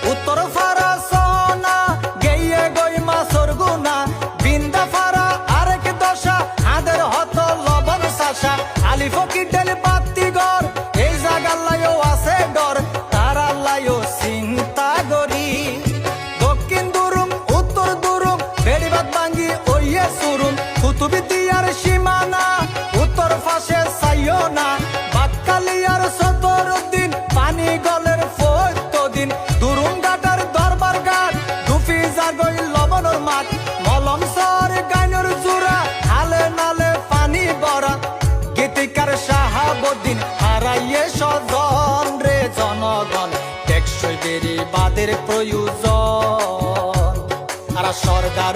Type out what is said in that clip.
উত্তর ফারা সোনা গেয়ে গই মাছর গুনা বিন্দা ফারা আরেক দশা হাদের হত লবণ শাসা আলি ফকির ডেল পাত্তি গর এই জাগাল্লায়ও আছে ডর তারাল্লায়ও চিন্তা গরি দক্ষিণ দুরুম উত্তর দুরুম বেড়িবাদ ভাঙ্গি ওইয়ে সুরুম কুতুবি দিয়ার সীমানা উত্তর ফাঁসে চাইও না বাক্কালিয়ার সতরুদ্দিন পানি গলের ফৈতদিন দুরুম ঘাটার দরবার ঘাট দুফি জাগই লবণর মাঠ মলম সর গাইনর জুরা হালে নালে পানি বরা গীতিকার শাহাবুদ্দিন হারাইয়ে স্বজন রে জনগণ টেকসই বেড়িবাদের প্রয়োজন আর সরকার